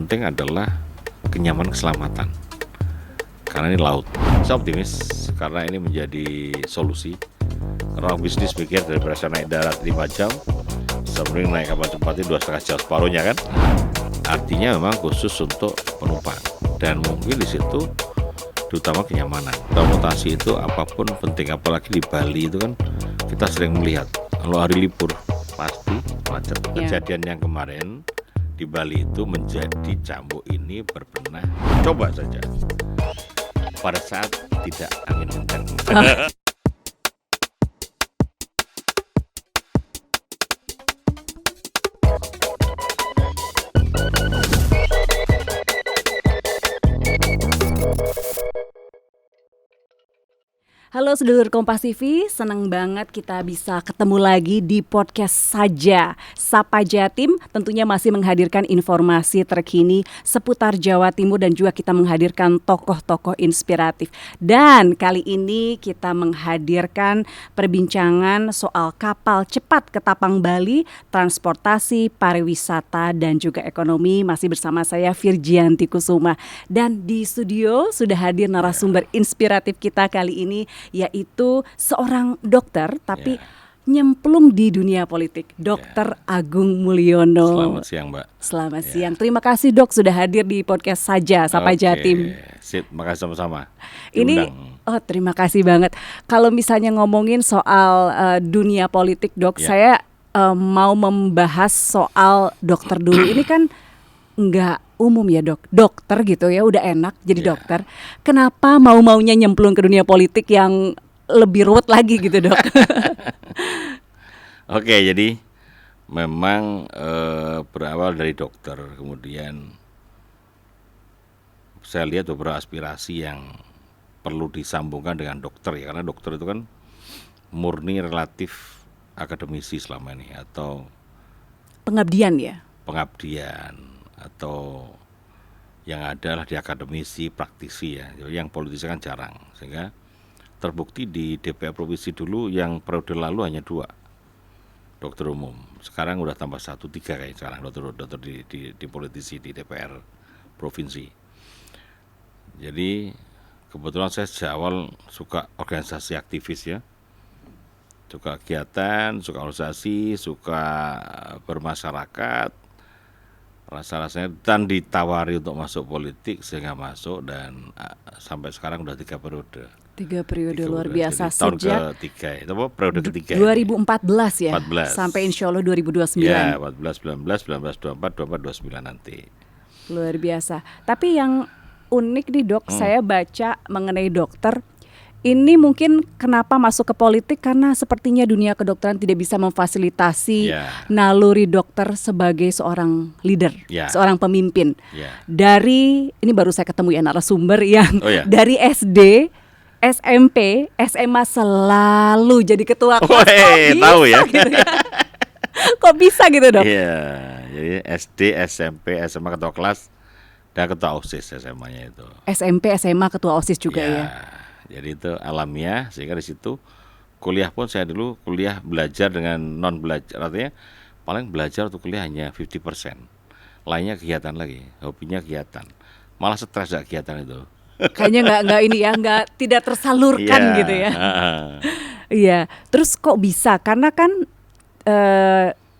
terpenting adalah kenyamanan keselamatan. Karena ini laut. Saya optimis karena ini menjadi solusi. Orang bisnis pikir daripada saya naik darat 5 jam, sebelum naik kapal cepat itu 2,5 jam separuhnya kan. Artinya memang khusus untuk penumpang. Dan mungkin di situ terutama kenyamanan. Transportasi itu apapun penting, apalagi di Bali itu kan kita sering melihat kalau hari libur pasti macet. Kejadian yang kemarin di Bali itu menjadi cambuk ini berbenah. Coba saja pada saat tidak angin kencang. Halo sedulur Kompas TV, senang banget kita bisa ketemu lagi di podcast saja. Sapa Jatim tentunya masih menghadirkan informasi terkini seputar Jawa Timur dan juga kita menghadirkan tokoh-tokoh inspiratif. Dan kali ini kita menghadirkan perbincangan soal kapal cepat ke Tapang Bali, transportasi, pariwisata dan juga ekonomi. Masih bersama saya Virgianti Kusuma. Dan di studio sudah hadir narasumber inspiratif kita kali ini, yaitu seorang dokter tapi nyemplung di dunia politik, Dr. Agung Mulyono. Selamat siang, Mbak. Selamat siang. Terima kasih Dok sudah hadir di podcast saja Sapa Jatim. Sip, makasih sama-sama. Ini terima kasih banget. Kalau misalnya ngomongin soal dunia politik, Dok, saya mau membahas soal dokter dulu. Ini kan enggak umum ya Dok, dokter gitu ya, udah enak jadi dokter. Kenapa mau-maunya nyemplung ke dunia politik yang lebih ruwet lagi gitu Dok? Oke, jadi memang berawal dari dokter, kemudian saya lihat beberapa aspirasi yang perlu disambungkan dengan dokter ya, karena dokter itu kan murni relatif akademisi selama ini atau pengabdian ya? Pengabdian atau yang adalah di akademisi, praktisi ya, yang politisi kan jarang, sehingga terbukti di DPR provinsi dulu yang periode lalu hanya 2 dokter umum, sekarang udah tambah 1, 3 kayak sekarang dokter di politisi di DPR provinsi. Jadi kebetulan saya sejak awal suka organisasi aktivis ya, suka kegiatan, suka organisasi, suka bermasyarakat, rasa-rasanya, dan ditawari untuk masuk politik sehingga masuk, dan sampai sekarang udah 3 periode. 3 periode luar biasa. Tahun sejak ketiga, itu apa periode ketiga? 2014 ya. 14. Sampai insya Allah 2029. Ya, 14, 19, 19, 24, 24, 29 nanti. Luar biasa. Tapi yang unik nih Dok, saya baca mengenai dokter. Ini mungkin kenapa masuk ke politik, karena sepertinya dunia kedokteran tidak bisa memfasilitasi naluri dokter sebagai seorang leader, seorang pemimpin. Dari, ini baru saya ketemu ya narasumber yang dari SD, SMP, SMA selalu jadi ketua kelas. Tahu ya? Gitu ya? Kok bisa gitu Dok? Iya, jadi SD, SMP, SMA ketua kelas dan ketua OSIS SMA-nya itu. SMP, SMA ketua OSIS juga ya. Jadi itu alamiah, sehingga di situ kuliah pun saya dulu kuliah belajar dengan non belajar, artinya paling belajar untuk kuliah hanya 50%, lainnya kegiatan lagi, hobinya kegiatan, malah stres gak kegiatan itu. Kayaknya nggak ini ya, tidak tersalurkan gitu ya. Iya, terus kok bisa? Karena kan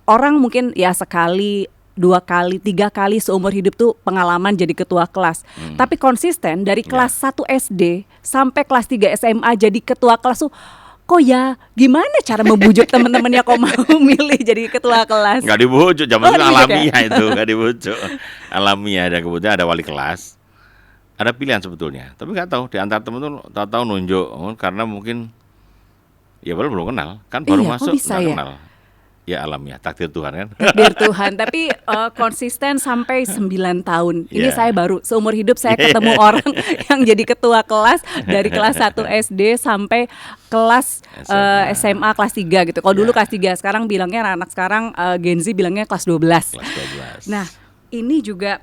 orang mungkin ya sekali, 2 kali, 3 kali seumur hidup tuh pengalaman jadi ketua kelas. Tapi konsisten dari kelas 1 SD sampai kelas 3 SMA jadi ketua kelas tuh, kok ya gimana cara membujuk teman-temannya kok mau milih jadi ketua kelas? Nggak dibujuk, zaman itu alamiah itu, nggak dibujuk. Alamiah, dan kemudian ada wali kelas. Ada pilihan sebetulnya, tapi nggak tahu di antara teman tuh tahu nunjuk, karena mungkin ya belum kenal, kan baru masuk nggak kenal. Ya alamiah, takdir Tuhan kan. Takdir Tuhan, tapi konsisten sampai 9 tahun. Ini saya baru seumur hidup saya ketemu orang yang jadi ketua kelas dari kelas 1 SD sampai kelas SMA kelas 3 gitu. Kalau dulu kelas 3, sekarang bilangnya anak sekarang Gen Z bilangnya kelas 12. Nah, ini juga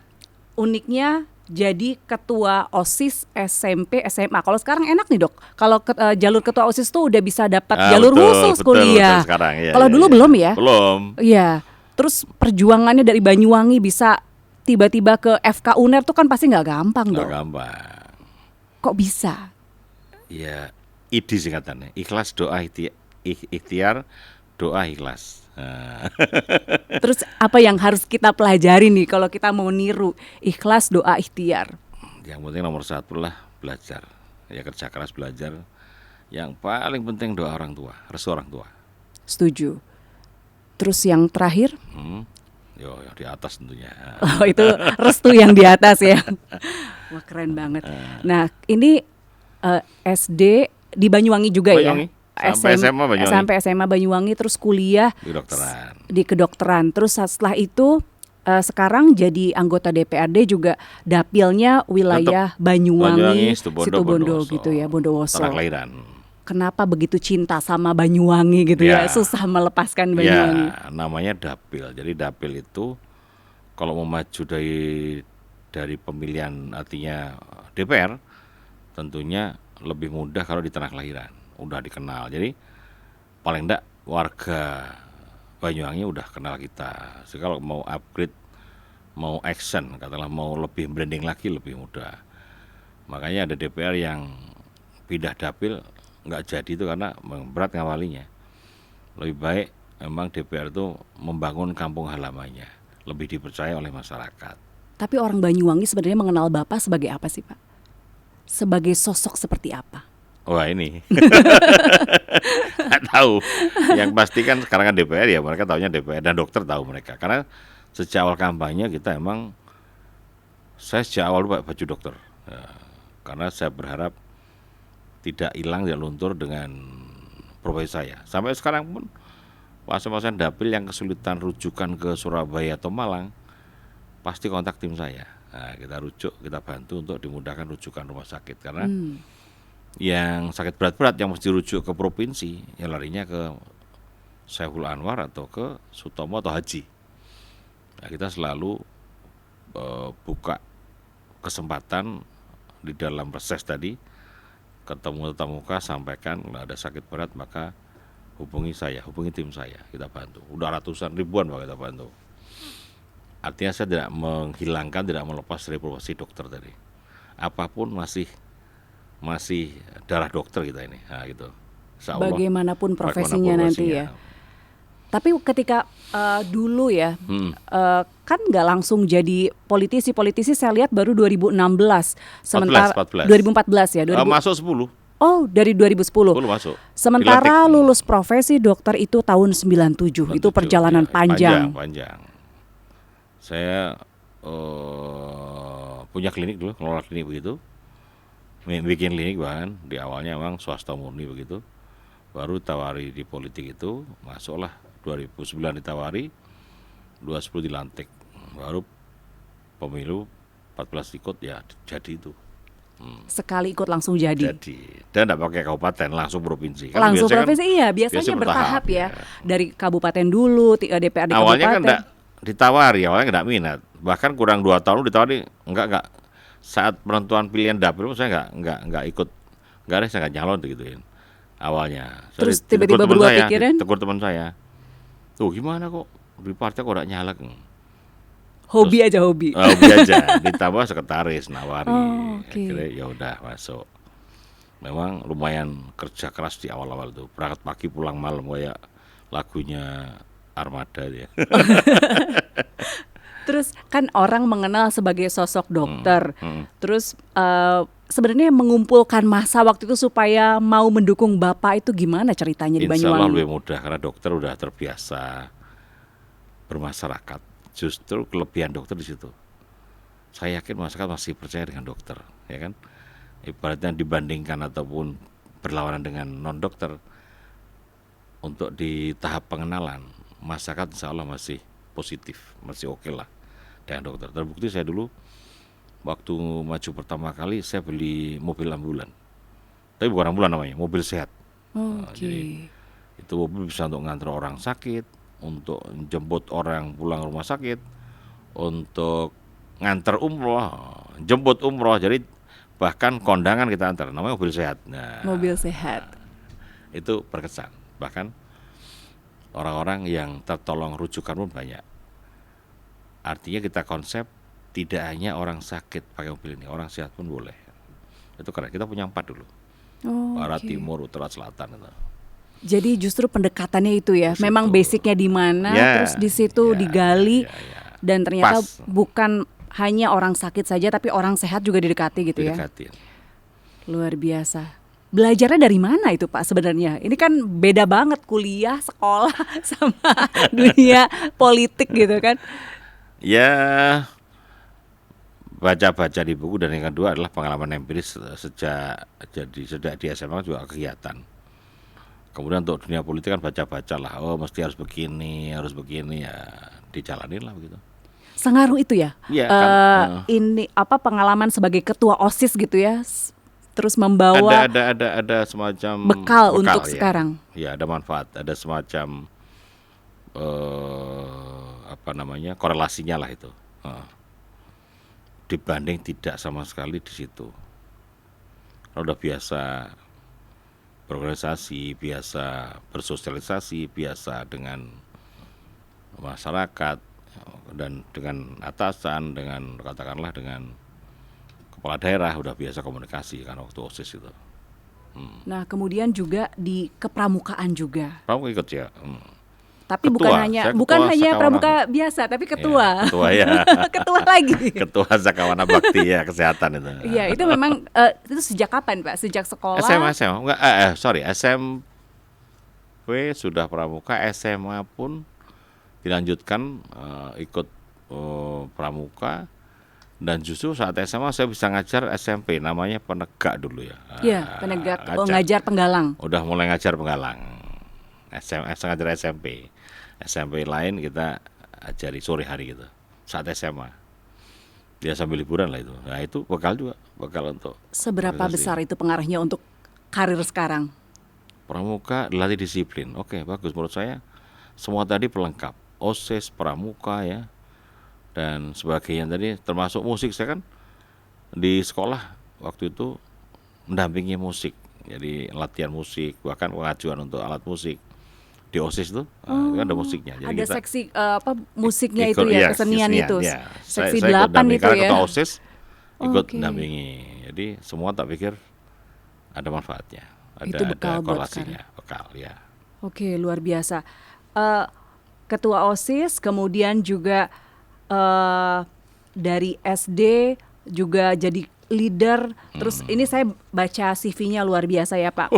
uniknya jadi ketua OSIS SMP SMA. Kalau sekarang enak nih Dok, kalau jalur ketua OSIS tuh udah bisa dapat jalur khusus kuliah. Kalau dulu belum ya? Belum. Iya. Terus perjuangannya dari Banyuwangi bisa tiba-tiba ke FK UNER tuh kan pasti nggak gampang Nggak dong. gampang. Kok bisa? Ya, IDI singkatannya. Ikhlas doa ikhtiar, doa ikhlas. Nah, Terus apa yang harus kita pelajari nih kalau kita mau niru ikhlas doa ikhtiar? yang penting nomor satu lah belajar. Ya kerja keras belajar. Yang paling penting doa orang tua, restu orang tua. Setuju. Terus yang terakhir, Yo, yang di atas tentunya. oh itu restu yang di atas ya. Wah keren banget. Nah ini SD di Banyuwangi juga Banyuwangi, ya. sampai SMA Banyuwangi. Sampai SMA Banyuwangi, terus kuliah Di kedokteran. di kedokteran. Terus setelah itu sekarang jadi anggota DPRD juga dapilnya wilayah Banyuwangi, Situbondo, Bondowoso Bondowoso. gitu ya, Bondowoso. Tanah kelahiran. Kenapa begitu cinta sama Banyuwangi gitu ya? Ya. Susah melepaskan Banyuwangi. Ya, namanya dapil. Jadi dapil itu kalau mau maju dari pemilihan artinya DPR, tentunya lebih mudah kalau di tanah kelahiran, udah dikenal. Jadi paling enggak warga Banyuwangi udah kenal kita. Jadi kalau mau upgrade, mau action, katakanlah mau lebih branding lagi lebih mudah. Makanya ada DPR yang pindah dapil nggak jadi itu karena berat ngawalinya. Lebih baik memang DPR itu membangun kampung halamannya, lebih dipercaya oleh masyarakat. Tapi orang Banyuwangi sebenarnya mengenal Bapak sebagai apa sih Pak? Sebagai sosok seperti apa? Wah ini nggak tahu. Yang pasti kan sekarang kan DPR ya mereka tahunya DPR dan dokter tahu mereka. Karena sejak awal kampanye kita emang saya sejak awal pakai baju dokter. Ya, karena saya berharap tidak hilang, tidak luntur dengan profesi saya. Sampai sekarang pun pasien-pasien dapil yang kesulitan rujukan ke Surabaya atau Malang pasti kontak tim saya. Nah, kita rujuk, kita bantu untuk dimudahkan rujukan rumah sakit karena yang sakit berat-berat yang mesti rujuk ke provinsi, ya larinya ke Saiful Anwar atau ke Sutomo atau Haji. Nah, kita selalu buka kesempatan di dalam reses tadi, ketemu tatap muka, sampaikan kalau ada sakit berat maka hubungi saya, hubungi tim saya, kita bantu. Udah ratusan ribuan Pak kita bantu. Artinya saya tidak menghilangkan, tidak melepas dari profesi dokter tadi. Apapun masih darah dokter kita ini, nah, gitu. Insyaallah, Bagaimanapun profesinya nanti ya. Tapi ketika dulu ya, kan nggak langsung jadi politisi. Politisi saya lihat baru 2016. Sementara 14. 2014 ya. Masuk 10. Oh, dari 2010. 10 masuk. Sementara Dilantik. lulus profesi dokter itu tahun 97. Itu perjalanan Ya, panjang. panjang. Saya punya klinik dulu, ngelola klinik begitu. Bikin klinik bahkan di awalnya memang swasta murni begitu. Baru tawari di politik itu, masuklah 2009 ditawari, 2010 dilantik. Baru pemilu 14 ikut ya jadi itu. Sekali ikut langsung jadi. Dan tidak pakai kabupaten, langsung provinsi. Kan Langsung biasanya provinsi, iya biasanya bertahap ya. Dari kabupaten dulu, DPRD awalnya kabupaten. kan enggak ditawari, awalnya enggak minat. Bahkan kurang 2 tahun ditawari, enggak. Saat penentuan pilihan dapil saya enggak ikut. Enggak ada, saya enggak nyalon gituin. Awalnya. Terus tiba-tiba berubah pikiran? Tegur teman saya. Tuh gimana kok di partai kok enggak nyalek? Hobi aja hobi. Hobi aja, ditambah sekretaris nawari. Oh, oke. Akhirnya ya udah masuk. Memang lumayan kerja keras di awal-awal tuh. Berangkat pagi pulang malam kayak lagunya Armada ya. Terus kan orang mengenal sebagai sosok dokter. Terus sebenarnya mengumpulkan massa waktu itu supaya mau mendukung Bapak itu gimana ceritanya di Insya Allah Banyuwangi? lebih mudah karena dokter udah terbiasa bermasyarakat. Justru kelebihan dokter di situ. Saya yakin masyarakat masih percaya dengan dokter, ya kan? Ibaratnya dibandingkan ataupun berlawanan dengan non dokter, untuk di tahap pengenalan masyarakat insya Allah masih positif, masih oke lah dengan dokter. Terbukti saya dulu waktu maju pertama kali saya beli mobil ambulan, tapi bukan ambulan namanya, mobil sehat. Jadi itu mobil bisa untuk ngantar orang sakit, untuk jemput orang pulang rumah sakit, untuk ngantar umroh, jemput umroh, jadi bahkan kondangan kita antar, namanya mobil sehat. Nah, Mobil sehat. itu berkesan. Bahkan orang-orang yang tertolong rujukan pun banyak. Artinya kita konsep tidak hanya orang sakit pakai mobil ini, orang sehat pun boleh. Itu keren. Kita punya 4 dulu. Oh, Barat, oke. timur, utara, selatan itu. Jadi justru pendekatannya itu ya, Di memang situ. basicnya di mana, Ya, terus di situ ya, digali, ya. dan ternyata Pas. bukan hanya orang sakit saja, tapi orang sehat juga didekati gitu ya. Didekatin. Luar biasa. Belajarnya dari mana itu Pak sebenarnya? Ini kan beda banget kuliah, sekolah sama dunia politik gitu kan. Ya, baca-baca di buku, dan yang kedua adalah pengalaman empiris sejak di SMA juga kegiatan. Kemudian untuk dunia politik kan baca-baca lah, oh mesti harus begini ya, dijalanin lah begitu. Sengaruh itu ya. Iya kan. Ini apa pengalaman sebagai ketua OSIS gitu ya. Terus membawa Ada semacam bekal untuk ya. sekarang. Ya, ada manfaat, ada semacam korelasinya lah itu. Dibanding tidak sama sekali di situ. Kalau udah biasa berorganisasi, biasa bersosialisasi, biasa dengan masyarakat dan dengan atasan, dengan katakanlah dengan kepala daerah, udah biasa komunikasi kan waktu OSIS itu. Nah, kemudian juga di kepramukaan juga. Kamu ikut ya? Tapi Ketua, bukan saya bukan ketua hanya Sakawana. pramuka biasa, tapi ketua. Ya, ketua ya. Ketua lagi. Ketua Sakawana Bakti ya, kesehatan itu. Iya, itu memang itu sejak kapan, Pak? Sejak sekolah? SMA enggak, SMP sudah pramuka, SMA pun dilanjutkan ikut pramuka, dan justru saat SMA saya bisa ngajar SMP, namanya penegak dulu ya. Iya, penegak, ngajar penggalang. Udah mulai ngajar penggalang. Ngajar SMP lain kita ajari sore hari gitu. Saat SMA. Dia sambil liburan lah itu. Nah, itu bekal juga, bekal untuk Seberapa organisasi. besar itu pengaruhnya untuk karir sekarang? Pramuka dilatih disiplin. Oke, bagus menurut saya. Semua tadi pelengkap. OSIS, pramuka ya, dan sebagainya tadi, termasuk musik. Saya kan di sekolah waktu itu mendampingi musik. Jadi latihan musik, bahkan pengajuan untuk alat musik. Di OSIS itu, itu kan ada musiknya. Jadi Ada kita seksi musiknya itu ikut, ya, iya, kesenian itu. ya. Seksi Saya ikut 8 dampingi, itu karena ya. ketua OSIS ikut Oke. mendampingi. Jadi semua tak pikir ada manfaatnya. Itu bekal ada buat korelasinya, bekal ya. Oke, luar biasa. Ketua OSIS, kemudian juga dari SD juga jadi leader. Terus ini saya baca CV-nya luar biasa ya Pak.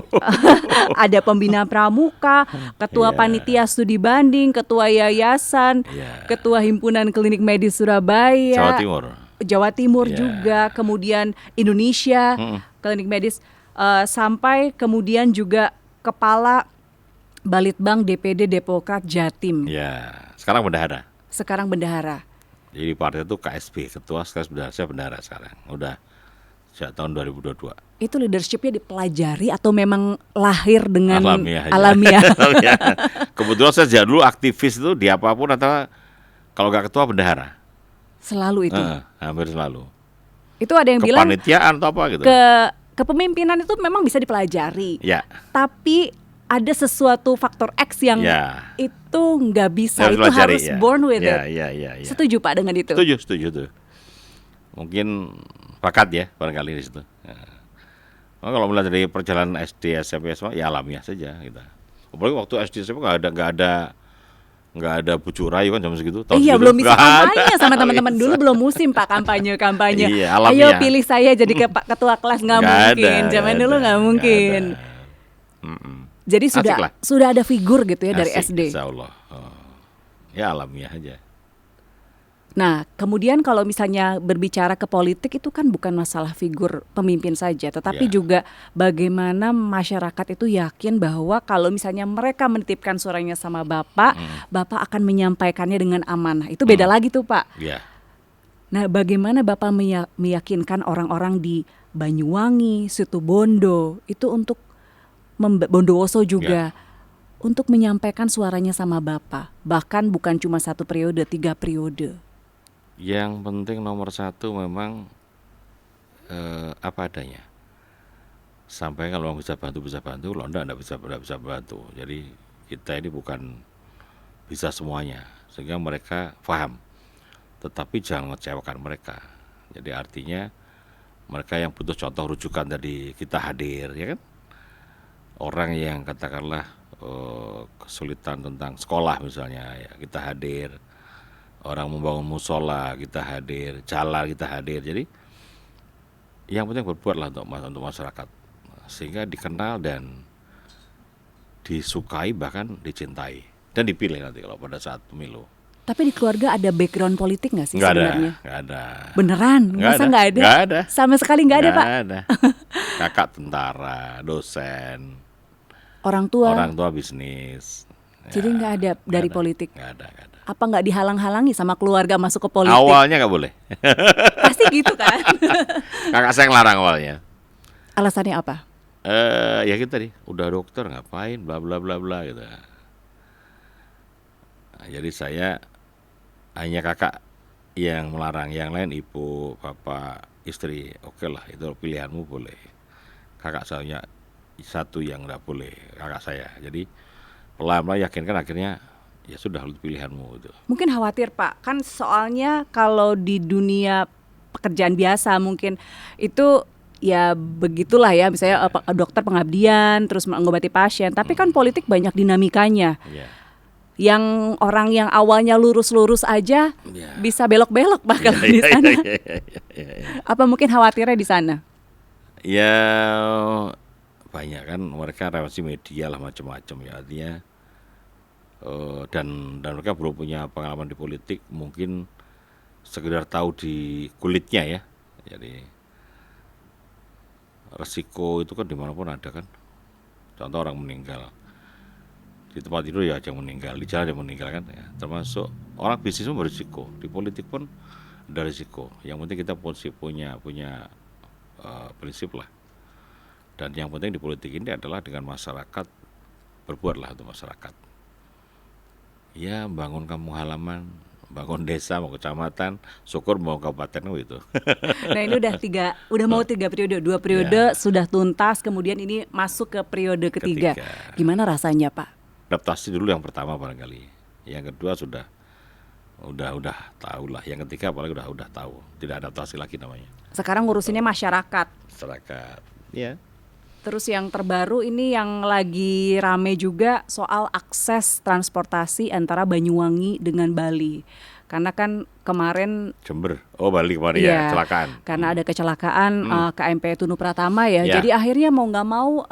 Ada pembina pramuka, ketua Iya. panitia studi banding, ketua yayasan, Iya. ketua himpunan klinik medis Surabaya, Jawa Timur. Jawa Timur Iya. juga, kemudian Indonesia klinik medis, sampai kemudian juga kepala Balitbang DPD Demokrat Jatim. Ya, sekarang bendahara. Sekarang bendahara. Jadi partai itu KSB, ketua sekarang bendahara, saya bendahara sekarang. Udah sejak tahun 2022. Itu leadershipnya dipelajari atau memang lahir dengan Alamiah aja. alamiah? Ya. Kebetulan saya sejak dulu aktivis itu di apapun, atau kalau nggak ketua bendahara. Selalu itu. Hampir selalu. Itu ada yang bilang Kepanitiaan atau apa gitu. kepemimpinan itu memang bisa dipelajari. Ya. Tapi ada sesuatu faktor X yang Ya. itu nggak bisa. Harus Itu pelajari, harus ya. born with Ya, it. ya. Setuju Pak dengan itu? Setuju tuh. Mungkin bakat ya barangkali di situ. Ya. Kalau melihat dari perjalanan SD, SMP, SMA, ya alamiah saja kita. Apalagi waktu SD SMP nggak ada bujuk rayu kan zaman segitu. Tahun Iya, segitu belum bisa nggak ada. kampanye sama teman-teman dulu, belum musim Pak kampanye. Iya, Ayo alamiah. pilih saya jadi ketua kelas, nggak mungkin. Zaman dulu nggak mungkin. Jadi Asik lah. sudah ada figur gitu ya dari Asik, SD. insya Allah. Ya alamiah aja. Nah, kemudian kalau misalnya berbicara ke politik itu kan bukan masalah figur pemimpin saja, tetapi Ya. juga bagaimana masyarakat itu yakin bahwa kalau misalnya mereka menitipkan suaranya sama Bapak, Bapak akan menyampaikannya dengan amanah. Itu beda lagi tuh Pak. Ya. Nah, bagaimana Bapak meyakinkan orang-orang di Banyuwangi, Situbondo itu untuk Bondowoso juga untuk menyampaikan suaranya sama Bapak, bahkan bukan cuma 1 periode, 3 periode. Yang penting nomor satu memang apa adanya. Sampai kalau bisa bantu, kalau enggak bisa bantu. Jadi kita ini bukan bisa semuanya, sehingga mereka paham. tetapi jangan mengecewakan mereka. Jadi artinya mereka yang butuh contoh rujukan tadi kita hadir, ya kan? Orang yang katakanlah kesulitan tentang sekolah misalnya, ya kita hadir. Orang membangun musola kita hadir, jalan kita hadir. Jadi yang penting berbuatlah untuk masyarakat sehingga dikenal dan disukai bahkan dicintai dan dipilih nanti kalau pada saat pemilu. Tapi di keluarga ada background politik nggak sih sebenarnya? Nggak ada. Beneran? Masa nggak ada? Nggak ada. Sama sekali nggak ada, Pak? Nggak ada. Kakak tentara, dosen, Orang orang tua? tua bisnis. Jadi nggak ada dari politik? Nggak ada. Apa nggak dihalang-halangi sama keluarga masuk ke politik? Awalnya nggak boleh. Pasti gitu kan? Kakak saya ngelarang awalnya. Alasannya apa? Ya kita tadi udah dokter ngapain bla bla bla bla gitu. Nah, jadi saya hanya kakak yang melarang, yang lain ibu, bapak, istri, oke lah itu pilihanmu boleh. Kakak saya satu yang nggak boleh, kakak saya. Jadi pelan-pelan yakinkan akhirnya ya sudah itu pilihanmu itu. Mungkin khawatir Pak, kan soalnya kalau di dunia pekerjaan biasa mungkin itu ya begitulah ya, misalnya dokter pengabdian, terus mengobati pasien. Tapi kan politik banyak dinamikanya. Yeah. Yang orang yang awalnya lurus-lurus aja bisa belok-belok Pak kalau di sana. Apa mungkin khawatirnya di sana? Ya banyak kan mereka relasi media lah macam-macam ya artinya dan mereka belum punya pengalaman di politik, mungkin sekedar tahu di kulitnya ya. Jadi resiko itu kan dimanapun ada kan. Contoh orang meninggal di tempat tidur ya aja meninggal, di jalan aja meninggal kan ya. Termasuk orang bisnis pun berisiko, di politik pun ada risiko. Yang penting kita punya prinsip lah. Dan yang penting di politik ini adalah dengan masyarakat, berbuatlah untuk masyarakat. Ya bangun kampung halaman, bangun desa, mau kecamatan, syukur mau kabupaten itu. Nah ini udah mau 3 periode, 2 periode sudah tuntas, kemudian ini masuk ke periode ketiga. Gimana rasanya Pak? Adaptasi dulu yang pertama barangkali, yang kedua sudah tahu lah, yang ketiga apalagi udah tahu, tidak adaptasi lagi namanya. Sekarang ngurusinnya masyarakat, ya. Terus yang terbaru ini yang lagi rame juga soal akses transportasi antara Banyuwangi dengan Bali. Karena kan kemarin Jember, Bali kemarin ya kecelakaan. Karena ada kecelakaan KMP Tunu Pratama ya. Jadi akhirnya mau nggak mau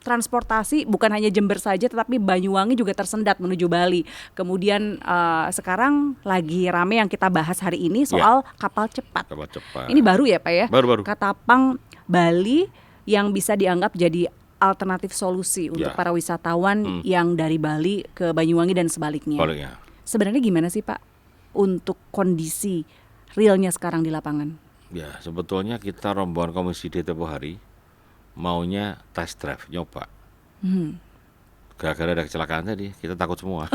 transportasi bukan hanya Jember saja, tetapi Banyuwangi juga tersendat menuju Bali. Kemudian sekarang lagi rame yang kita bahas hari ini soal kapal cepat. Ini baru ya Pak ya? Baru. Katapang Bali yang bisa dianggap jadi alternatif solusi untuk para wisatawan yang dari Bali ke Banyuwangi dan sebaliknya. Sebenarnya gimana sih Pak untuk kondisi realnya sekarang di lapangan? Ya sebetulnya kita rombongan Komisi D tempoh hari maunya test drive, nyoba. Gara-gara ada kecelakaan tadi, kita takut semua.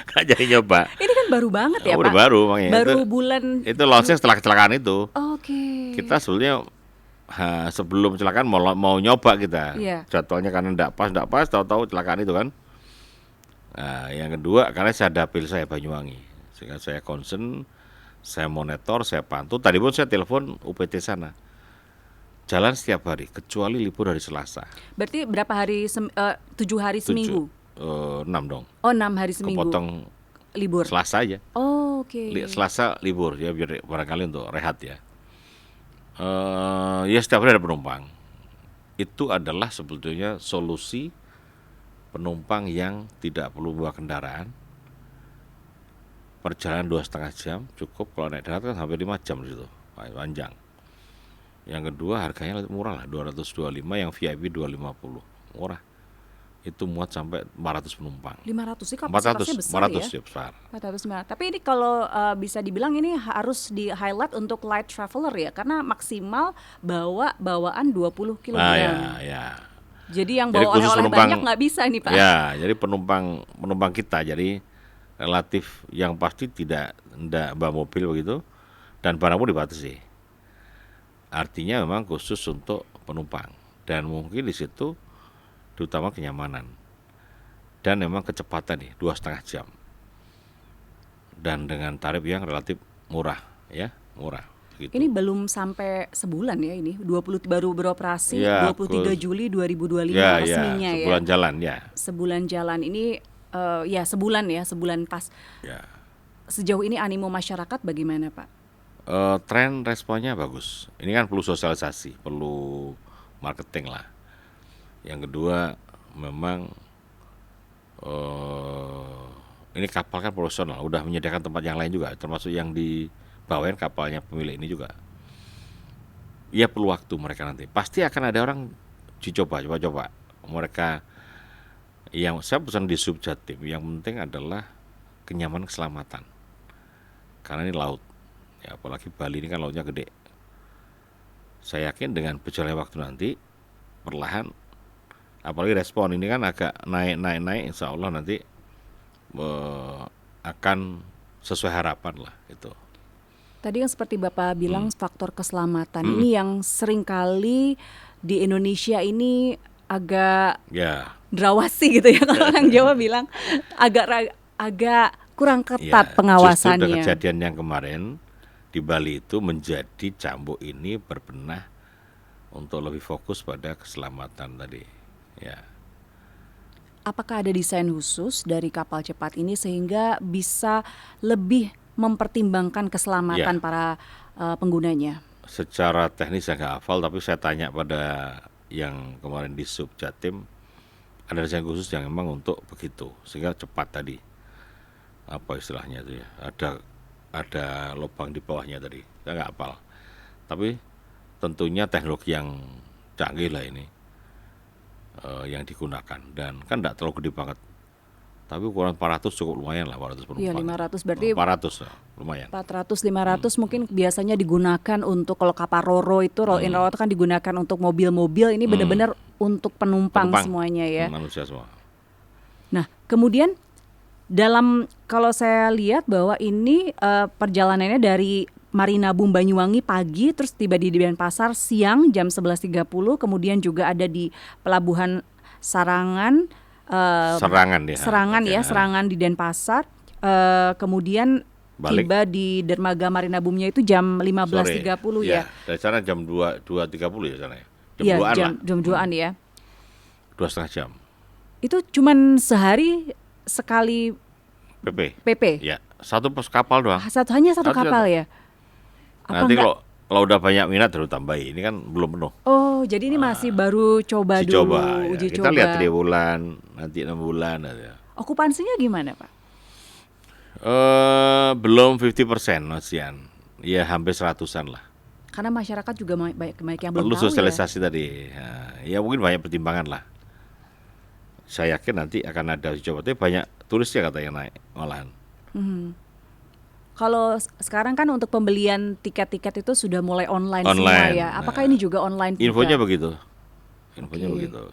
Gak jadi nyoba. Ini kan baru banget ya Pak? Baru makanya. Baru bulan. Itu launching setelah kecelakaan itu. Oke. Kita sebetulnya sebelum kecelakaan mau nyoba kita. Jadwalnya karena enggak pas, tahu-tahu kecelakaan itu kan. Nah, yang kedua karena saya dapil saya Banyuwangi, sehingga saya concern, saya monitor, saya pantau. Tadi pun saya telepon UPT sana. Jalan setiap hari, kecuali libur hari Selasa. Berarti berapa hari, 7 hari seminggu? 6 dong. Oh 6 hari seminggu. Kepotong libur? Selasa aja. Oh oke. Selasa libur, ya biar barangkali untuk rehat ya. Ya setiap hari ada penumpang. Itu adalah sebetulnya solusi penumpang yang tidak perlu bawa kendaraan. Perjalanan 2,5 jam cukup, kalau naik darat kan sampai 5 jam di situ, panjang. Yang kedua harganya murah lah, 225, yang VIP 250, murah. Itu muat sampai 400 penumpang. 500 sih kapasitasnya besar 400 ya? 400. Tapi ini kalau bisa dibilang ini harus di highlight untuk light traveler ya, karena maksimal bawaan 20 kg. Ya. Jadi yang bawa oleh-oleh banyak nggak bisa nih Pak. Ya, jadi penumpang kita jadi relatif yang pasti tidak bawa mobil begitu, dan barang pun dibatasi. Artinya memang khusus untuk penumpang, dan mungkin di situ terutama kenyamanan dan memang kecepatan nih 2,5 jam. dan dengan tarif yang relatif murah, ya, murah. Gitu. Ini belum sampai sebulan ya ini, baru beroperasi Ya, 23 Juli 2025 ya, resminya ya. sebulan jalan ya. Sebulan jalan ini ya sebulan pas. Ya. Sejauh ini animo masyarakat bagaimana Pak? Tren responnya bagus. Ini kan perlu sosialisasi, perlu marketing lah. Yang kedua memang ini kapal kan profesional, udah menyediakan tempat yang lain juga, termasuk yang dibawain kapalnya pemilik ini juga. Ya perlu waktu mereka nanti. Pasti akan ada orang coba. Mereka yang saya pesan di Subjatim, yang penting adalah kenyamanan keselamatan. Karena ini laut, ya apalagi Bali ini kan lautnya gede. Saya yakin dengan berjalannya waktu nanti perlahan, apalagi respon ini kan agak naik, insya Allah nanti akan sesuai harapan lah itu. Tadi yang seperti Bapak bilang faktor keselamatan ini yang seringkali di Indonesia ini agak drawasi gitu ya kalau orang Jawa bilang agak kurang ketat pengawasannya. Justru kejadian yang kemarin di Bali itu menjadi cambuk ini berbenah untuk lebih fokus pada keselamatan tadi. Ya. Apakah ada desain khusus dari kapal cepat ini sehingga bisa lebih mempertimbangkan keselamatan para penggunanya? Secara teknis saya nggak hafal, tapi saya tanya pada yang kemarin di Subjatim, ada desain khusus yang memang untuk begitu, sehingga cepat tadi. Apa istilahnya itu ya, ada lubang di bawahnya tadi, saya nggak hafal. Tapi tentunya teknologi yang canggih lah ini yang digunakan, dan kan nggak terlalu gede banget. Tapi ukuran 400 cukup lumayan lah, 400 penumpang. Iya 500 berarti 400 lumayan. 400-500 mungkin biasanya digunakan untuk kalau kapal Roro itu roll in roll itu kan digunakan untuk mobil-mobil, ini benar-benar untuk penumpang semuanya ya. Manusia semua. Nah kemudian kalau saya lihat bahwa ini perjalanannya dari Marinabung Banyuwangi pagi, terus tiba di Denpasar siang jam 11.30, kemudian juga ada di Pelabuhan Serangan di Denpasar, kemudian balik. Tiba di dermaga Marinabungnya itu jam 15.30 ya. Dari sana jam 2.30 ya sana ya. Jam 2-an ya. 2,5 jam. Itu cuman sehari sekali PP. Ya, satu kapal doang. Hanya satu kapal ya. Nanti kalau udah banyak minat baru tambahin. Ini kan belum penuh. Oh, jadi ini masih baru uji coba. Kita lihat 3 bulan, nanti 6 bulan ya. Okupansinya gimana, Pak? Belum 50% Masian. Ya hampir 100-an lah. Karena masyarakat juga banyak yang belum tahu. Perlu sosialisasi tadi. Ya mungkin banyak pertimbangan lah. Saya yakin nanti akan ada uji coba. Tapi banyak turisnya katanya naik malahan. Kalau sekarang kan untuk pembelian tiket-tiket itu sudah mulai online semua ya. Apakah ini juga online juga? Infonya begitu. Begitu.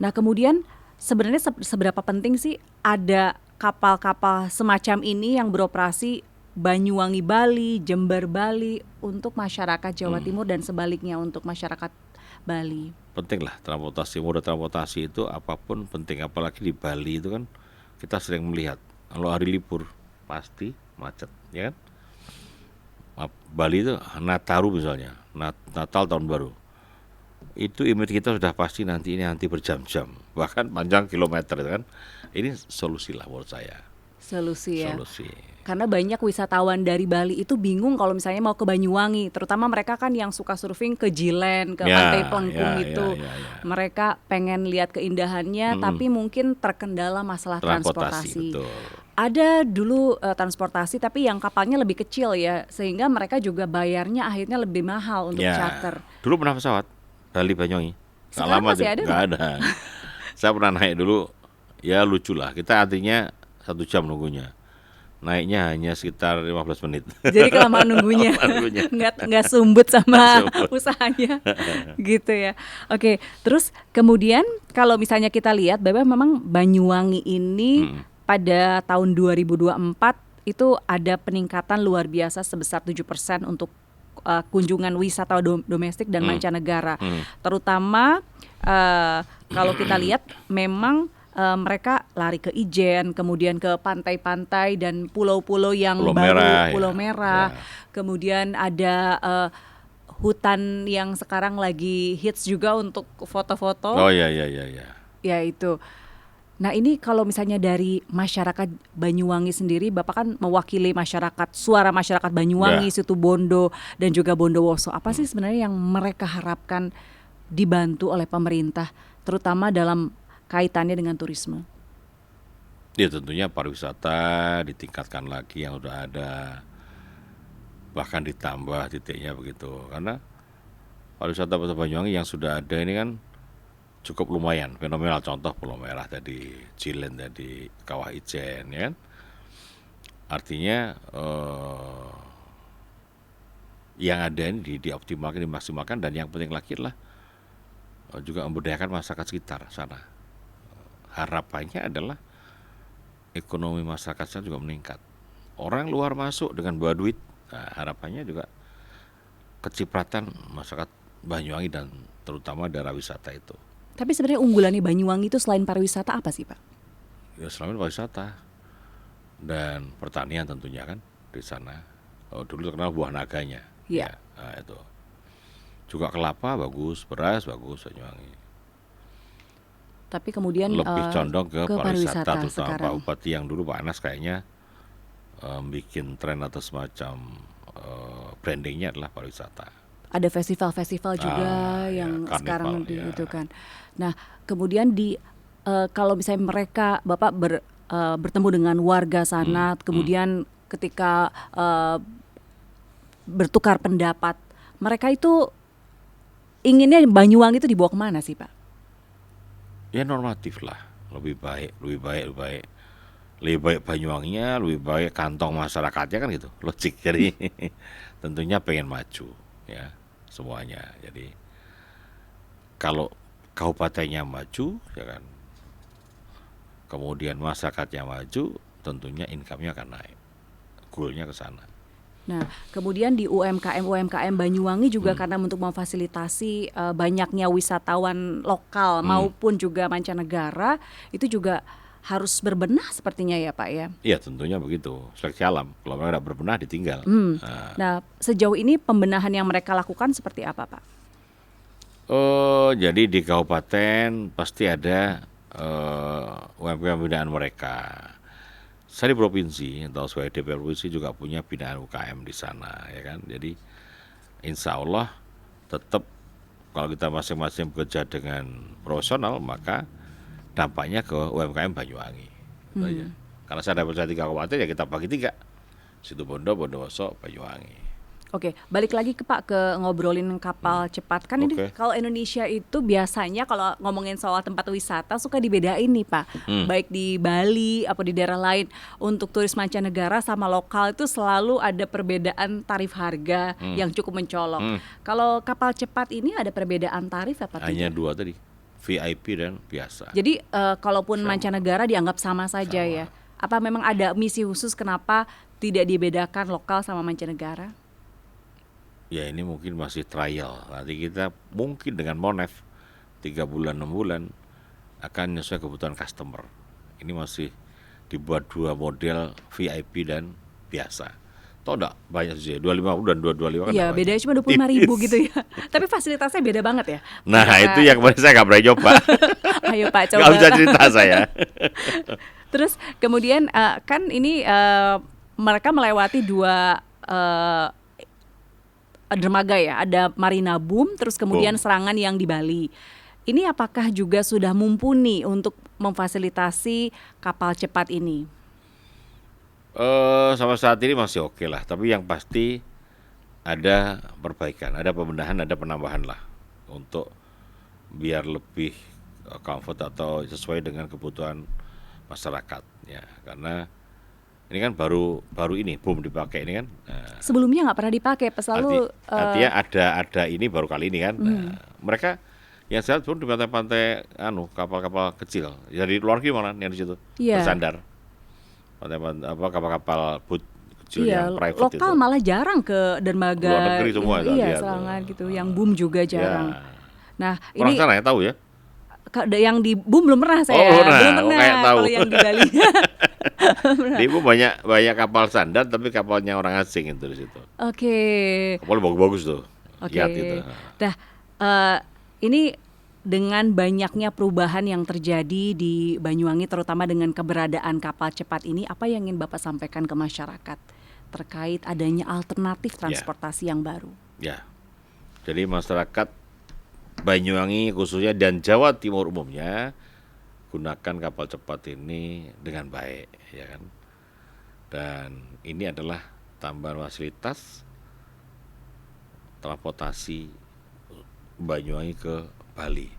Nah kemudian sebenarnya seberapa penting sih ada kapal-kapal semacam ini yang beroperasi Banyuwangi Bali, Jember Bali untuk masyarakat Jawa Timur dan sebaliknya untuk masyarakat Bali? Penting lah moda transportasi itu apapun penting, apalagi di Bali itu kan kita sering melihat kalau hari libur pasti macet, ya kan? Bali itu Nataru misalnya, Natal tahun baru, itu image kita sudah pasti nanti berjam-jam, bahkan panjang kilometer, kan? Ini solusi lah menurut saya. Solusi. Karena banyak wisatawan dari Bali itu bingung kalau misalnya mau ke Banyuwangi, terutama mereka kan yang suka surfing ke Jilen, ke Pantai Pelengkung gitu. Mereka pengen lihat keindahannya, tapi mungkin terkendala masalah transportasi. Betul. Ada dulu transportasi tapi yang kapalnya lebih kecil ya, sehingga mereka juga bayarnya akhirnya lebih mahal untuk charter. Dulu pernah pesawat Bali Banyuwangi. Sekarang masih ada? Nggak ada. Saya pernah naik dulu, ya lucu lah. Kita artinya 1 jam nunggunya. Naiknya hanya sekitar 15 menit. Jadi kelamaan nunggunya. Nggak sumbut sama usahanya. Gitu ya. Oke, terus kemudian kalau misalnya kita lihat bahwa memang Banyuwangi ini pada tahun 2024 itu ada peningkatan luar biasa sebesar 7% untuk kunjungan wisata domestik dan mancanegara. Terutama kalau kita lihat memang mereka lari ke Ijen, kemudian ke pantai-pantai dan pulau-pulau yang Pulau baru, Merah, Pulau ya. Merah. Ya. Kemudian ada hutan yang sekarang lagi hits juga untuk foto-foto. Oh ya ya ya ya. Ya itu. Nah ini kalau misalnya dari masyarakat Banyuwangi sendiri, Bapak kan mewakili masyarakat, suara masyarakat Banyuwangi, Ya. Situbondo dan juga Bondowoso. Apa sih sebenarnya yang mereka harapkan dibantu oleh pemerintah, terutama dalam kaitannya dengan turisme? Ya tentunya pariwisata ditingkatkan lagi yang udah ada, bahkan ditambah titiknya begitu. Karena pariwisata Kota Banyuwangi yang sudah ada ini kan cukup lumayan fenomenal. Contoh Pulau Merah tadi, Cilen tadi, Kawah Ijen, ya kan? Artinya yang ada ini dioptimalkan, dimaksimalkan, dan yang penting lagi adalah juga memberdayakan masyarakat sekitar sana. Harapannya adalah ekonomi masyarakat sana juga meningkat. Orang luar masuk dengan bawa duit, nah, harapannya juga kecipratan masyarakat Banyuwangi dan terutama daerah wisata itu. Tapi sebenarnya unggulannya Banyuwangi itu selain pariwisata apa sih Pak? Ya selain pariwisata dan pertanian tentunya kan di sana. Dulu terkenal buah naganya. Iya. Ya, nah itu. Juga kelapa bagus, beras bagus Banyuwangi. Tapi kemudian Lebih condong ke pariwisata, terutama sekarang. Pak Bupati yang dulu Pak Anas kayaknya bikin tren atau semacam brandingnya adalah pariwisata. Ada festival-festival juga Ya, yang karnival, sekarang ya. gitu kan. Nah, kemudian kalau misalnya mereka Bapak bertemu dengan warga sana, kemudian ketika bertukar pendapat, mereka itu inginnya Banyuwangi itu dibawa kemana sih Pak? Ya normatif lah, lebih baik Banyuwanginya, lebih baik kantong masyarakatnya kan gitu, logik. Jadi tentunya pengen maju ya semuanya. Jadi kalau kabupatennya maju ya kan, kemudian masyarakatnya maju, tentunya income-nya akan naik, goalnya ke sana. Nah, kemudian di UMKM Banyuwangi juga karena untuk memfasilitasi banyaknya wisatawan lokal maupun juga mancanegara, itu juga harus berbenah sepertinya ya Pak ya. Iya tentunya begitu, seleksi alam. Kalau mereka tidak berbenah ditinggal. Nah, sejauh ini pembenahan yang mereka lakukan seperti apa Pak? Jadi di kabupaten pasti ada UMKM binaan mereka. Saya di provinsi atau sebagai DPR provinsi juga punya binaan UKM di sana, ya kan. Jadi insya Allah tetap kalau kita masing-masing bekerja dengan profesional, maka dampaknya ke UMKM Banyuwangi. Itu aja. Karena saya dapat 3 kabupaten ya kita bagi 3. Situbondo, Bondowoso, Banyuwangi. Oke, balik lagi ke Pak ke ngobrolin kapal cepat. Kan ini Oke. kalau Indonesia itu biasanya kalau ngomongin soal tempat wisata suka dibedain nih Pak. Baik di Bali atau di daerah lain, untuk turis mancanegara sama lokal itu selalu ada perbedaan tarif harga yang cukup mencolok. Kalau kapal cepat ini ada perbedaan tarif apa Hanya tidak? 2 tadi, VIP dan biasa. Jadi kalaupun mancanegara dianggap sama saja Sama. ya. Apa memang ada misi khusus kenapa tidak dibedakan lokal sama mancanegara? Ya ini mungkin masih trial. Nanti kita mungkin dengan Monef 3 bulan 6 bulan akan menyesuai kebutuhan customer. Ini masih dibuat 2 model VIP dan biasa. Toh enggak banyak sih, 25 dan 225 kan. Iya, enggak bedanya banyak. cuma 25.000 Tipis. gitu ya. Tapi fasilitasnya beda banget ya. Nah Karena- itu yang kemarin saya nggak berani coba. Ayo Pak coba. Nggak bisa cerita saya. Terus kemudian kan ini mereka melewati 2 dermaga ya. Ada Marina Boom, terus kemudian Boom. Serangan yang di Bali. Ini apakah juga sudah mumpuni untuk memfasilitasi kapal cepat ini? Sampai saat ini masih oke lah. Tapi yang pasti ada perbaikan, ada pembenahan, ada penambahan lah untuk biar lebih comfort atau sesuai dengan kebutuhan masyarakat ya. Karena ini kan baru ini boom dipakai ini kan. Nah, Sebelumnya nggak pernah dipakai, selalu artinya ada ini baru kali ini kan. Nah, mereka yang saya pun di pantai-pantai kapal-kapal kecil. Jadi luar negeri malah yang di situ Iya. bersandar. Pantai-pantai kapal-kapal boat kecil iya, yang private lokal itu. malah jarang ke dermaga. Luar negeri semua itu Iya, lihat tuh. Serangan gitu. Yang Boom juga jarang. Ya. Nah, Orang ini sana ya tahu ya. Yang di BUM belum pernah saya. Oh, Belum nah, pernah kayak tahu. kalau yang di Bali. Di ibu banyak kapal sandar tapi kapalnya orang asing itu di situ. Oke. Kapalnya bagus-bagus tuh. Oke. Yacht itu. Nah, ini dengan banyaknya perubahan yang terjadi di Banyuwangi, terutama dengan keberadaan kapal cepat ini, apa yang ingin Bapak sampaikan ke masyarakat terkait adanya alternatif transportasi yang baru? Ya, jadi masyarakat Banyuwangi khususnya dan Jawa Timur umumnya gunakan kapal cepat ini dengan baik, ya kan? Dan ini adalah tambahan fasilitas transportasi Banyuwangi ke Bali.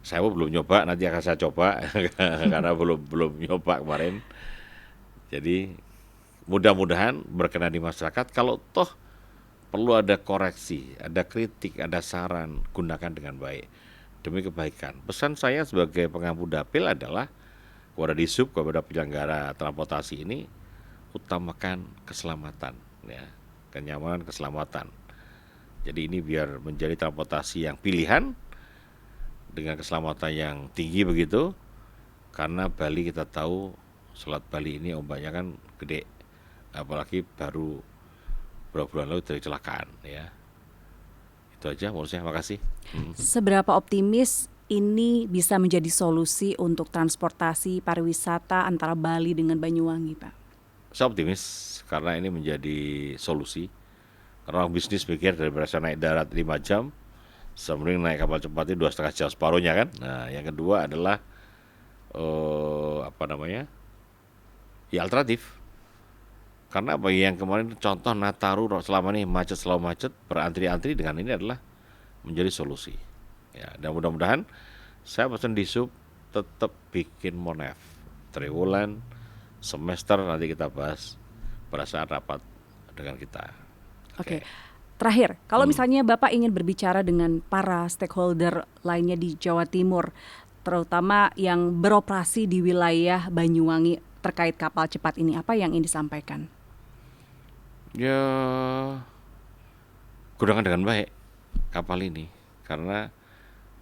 Saya belum nyoba, nanti akan saya coba karena belum nyoba kemarin. Jadi mudah-mudahan berkenan di masyarakat. Kalau toh perlu ada koreksi, ada kritik, ada saran, gunakan dengan baik demi kebaikan. Pesan saya sebagai pengampu dapil adalah kepada Disub, kepada penyelenggara transportasi ini, utamakan keselamatan, ya, kenyamanan, keselamatan. Jadi ini biar menjadi transportasi yang pilihan dengan keselamatan yang tinggi begitu, karena Bali kita tahu Selat Bali ini ombaknya kan gede, apalagi baru beberapa bulan lalu dari kecelakaan, ya. Itu aja menurut saya, makasih. Seberapa optimis ini bisa menjadi solusi untuk transportasi pariwisata antara Bali dengan Banyuwangi, Pak? Saya optimis karena ini menjadi solusi. Karena orang bisnis pikir daripada saya naik darat 5 jam, sebelum naik kapal cepat itu 2,5 jam separuhnya kan. Nah, yang kedua adalah ya alternatif. Karena apa yang kemarin contoh Nataru selama ini macet selalu macet, berantri-antri, dengan ini adalah menjadi solusi. Ya, dan mudah-mudahan saya pesan di Sub tetap bikin Monef triwulan, semester, nanti kita bahas pada saat rapat dengan kita. Oke. Terakhir, kalau misalnya Bapak ingin berbicara dengan para stakeholder lainnya di Jawa Timur, terutama yang beroperasi di wilayah Banyuwangi terkait kapal cepat ini, apa yang ingin disampaikan? Ya, gunakan dengan baik kapal ini, karena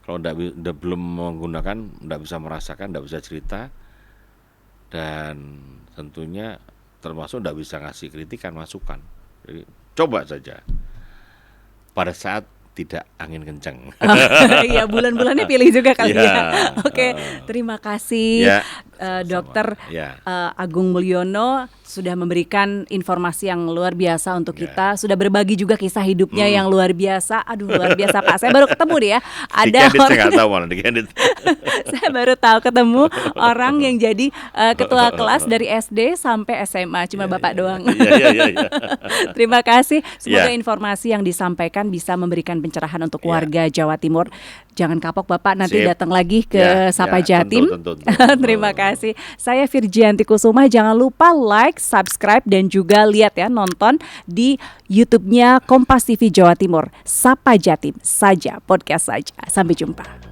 kalau belum menggunakan, tidak bisa merasakan, tidak bisa cerita, dan tentunya termasuk tidak bisa ngasih kritikan, masukan. Jadi coba saja pada saat tidak angin kencang. Iya, bulan-bulannya pilih juga kali ya. Oke, terima kasih Dokter Agung Mulyono sudah memberikan informasi yang luar biasa untuk kita, sudah berbagi juga kisah hidupnya yang luar biasa. Aduh, luar biasa Pak. Saya baru ketemu deh ya. Ada saya nggak tahu mana di Candid. Saya baru tahu ketemu orang yang jadi ketua kelas dari SD sampai SMA, cuma Bapak doang. Terima kasih. Semoga informasi yang disampaikan bisa memberikan pencerahan untuk warga Jawa Timur. Jangan kapok Bapak, nanti datang lagi ke Sapa Jatim. Tentu. Terima kasih. Saya Virgianti Kusuma. Jangan lupa like, subscribe, dan juga lihat ya, nonton di YouTube-nya Kompas TV Jawa Timur. Sapa Jatim saja, podcast saja. Sampai jumpa.